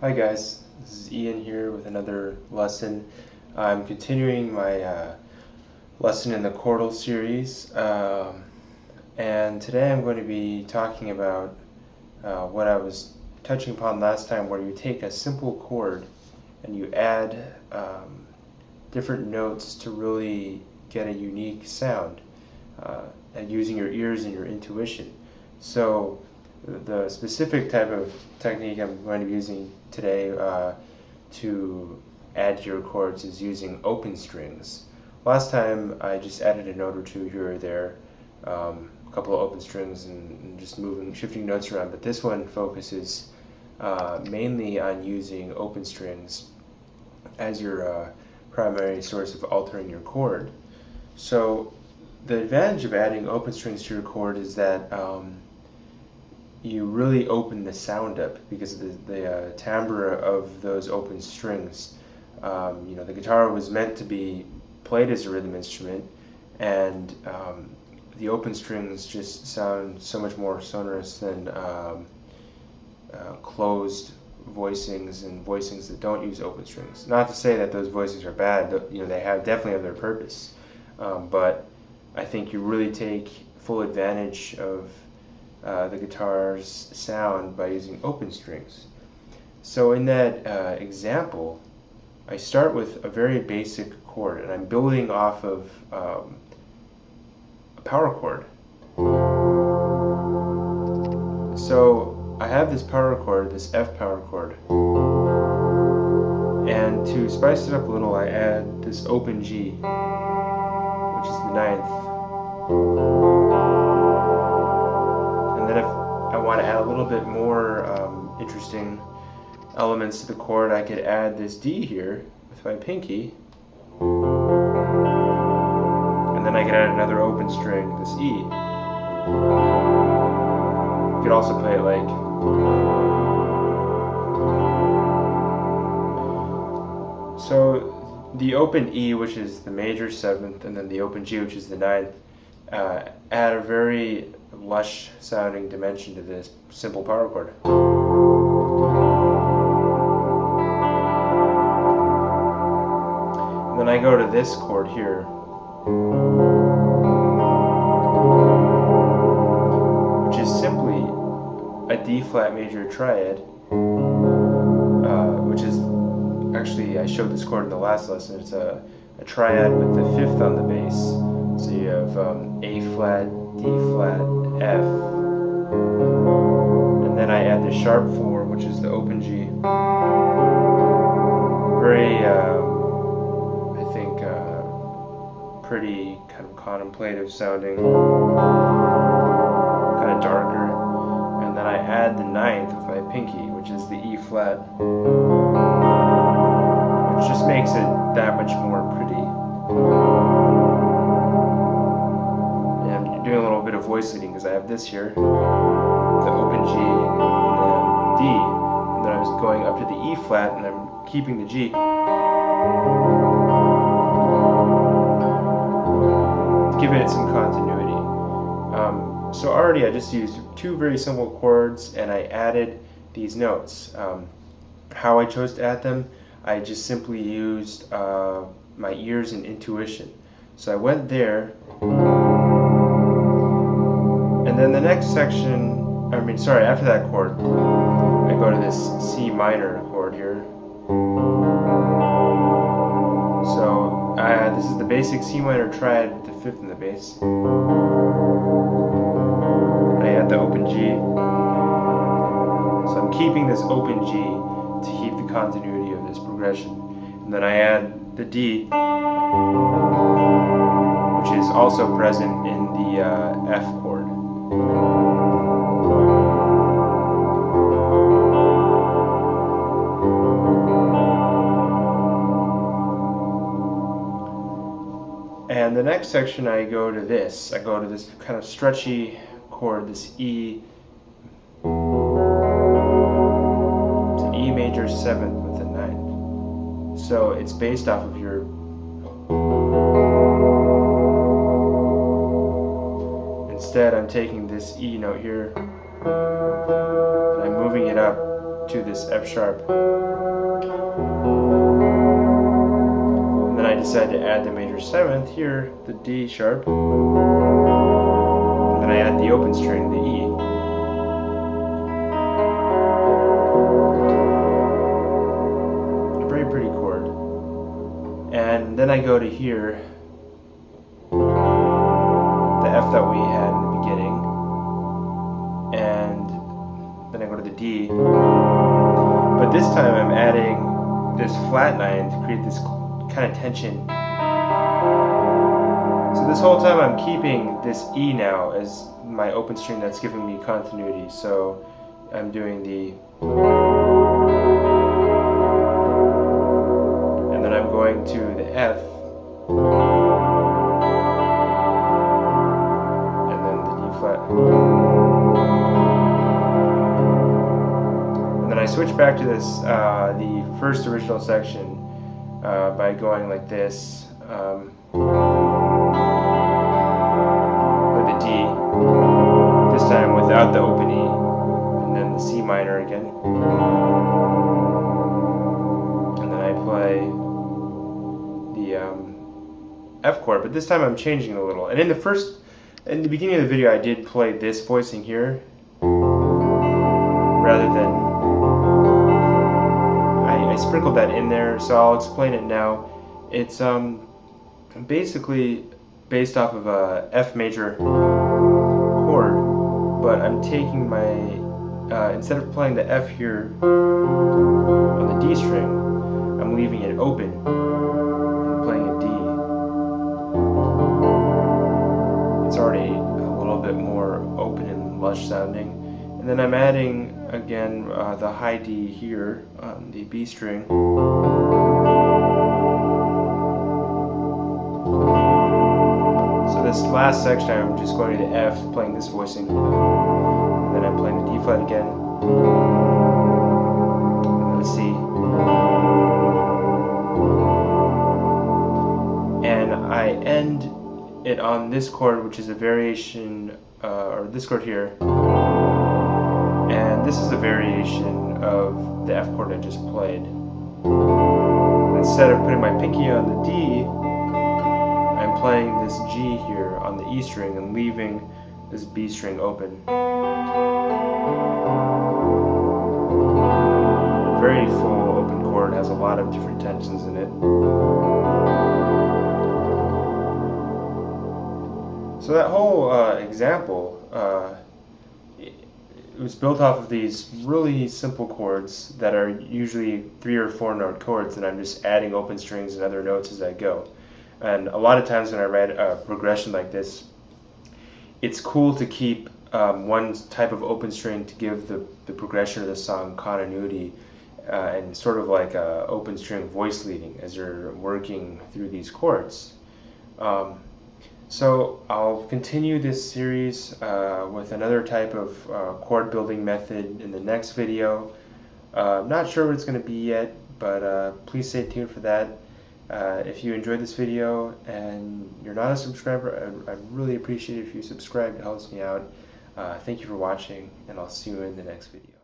Hi guys, this is Ian here with another lesson. I'm continuing my lesson in the Chordal series, and today I'm going to be talking about what I was touching upon last time, where you take a simple chord and you add different notes to really get a unique sound, using your ears and your intuition. So the specific type of technique I'm going to be using today to add to your chords is using open strings. Last time I just added a note or two here or there, a couple of open strings and just shifting notes around, but this one focuses mainly on using open strings as your primary source of altering your chord. So the advantage of adding open strings to your chord is that you really open the sound up because of the timbre of those open strings. The guitar was meant to be played as a rhythm instrument, and the open strings just sound so much more sonorous than closed voicings and voicings that don't use open strings. Not to say that those voicings are bad, they definitely have their purpose, but I think you really take full advantage of the guitar's sound by using open strings. So in that example, I start with a very basic chord, and I'm building off of a power chord. So I have this power chord, this F power chord, and to spice it up a little, I add this open G, which is the ninth. And then if I want to add a little bit more interesting elements to the chord, I could add this D here with my pinky, and then I could add another open string, this E. You could also play it like. So the open E, which is the major seventh, and then the open G, which is the ninth, add a very lush sounding dimension to this simple power chord. And then I go to this chord here, which is simply a D flat major triad, which is actually, I showed this chord in the last lesson. It's a triad with the fifth on the bass. So you have A flat, D flat, F, and then I add the sharp 4, which is the open G. Very, I think, pretty kind of contemplative sounding, kind of darker. And then I add the ninth with my pinky, which is the E flat, which just makes it that much more pretty. Doing a little bit of voice leading because I have this here, the open G and the D, and then I was going up to the E flat and I'm keeping the G. Giving it some continuity. So already I just used two very simple chords and I added these notes. How I chose to add them, I just simply used my ears and intuition. So I went there, and then the next section, after that chord, I go to this C minor chord here. So This is the basic C minor triad with the fifth in the bass. I add the open G. So I'm keeping this open G to keep the continuity of this progression. And then I add the D, which is also present in the F chord. And the next section I go to this. I go to this kind of stretchy chord, this E. It's an E major 7th with a 9th. So it's based off of your... Instead, I'm taking this E note here, and I'm moving it up to this F sharp. And then I decide to add the major 7th here, the D sharp. And then I add the open string, the E. A very pretty chord. And then I go to here, the F that we had in the beginning, and then I go to the D, but this time I'm adding this flat 9 to create this kind of tension. So this whole time I'm keeping this E now as my open string that's giving me continuity. So I'm doing the, and then I'm going to the F, and then I switch back to this, the first original section, by going like this, with the D, this time without the open E, and then the C minor again, and then I play the F chord, but this time I'm changing it a little. And in the beginning of the video I did play this voicing here rather than, I sprinkled that in there, so I'll explain it now. It's basically based off of a F major chord, but I'm taking my, instead of playing the F here on the D string, I'm leaving it open and playing a D. It's already a little bit more open and lush sounding. And then I'm adding again the high D here on the B string. So this last section I'm just going to the F, playing this voicing. And then I'm playing the D flat again. And then the C. And I end it on this chord, which is a variation, or this chord here, and this is a variation of the F chord I just played. Instead of putting my pinky on the D, I'm playing this G here on the E string and leaving this B string open. Very full open chord, has a lot of different tensions in it. So that whole example, it was built off of these really simple chords that are usually 3 or 4 note chords, and I'm just adding open strings and other notes as I go. And a lot of times when I write a progression like this, it's cool to keep one type of open string to give the progression of the song continuity, and sort of like a open string voice leading as you're working through these chords. So I'll continue this series with another type of chord building method in the next video. I'm not sure what it's going to be yet, but please stay tuned for that. If you enjoyed this video and you're not a subscriber, I'd really appreciate it if you subscribe. It helps me out. Thank you for watching, and I'll see you in the next video.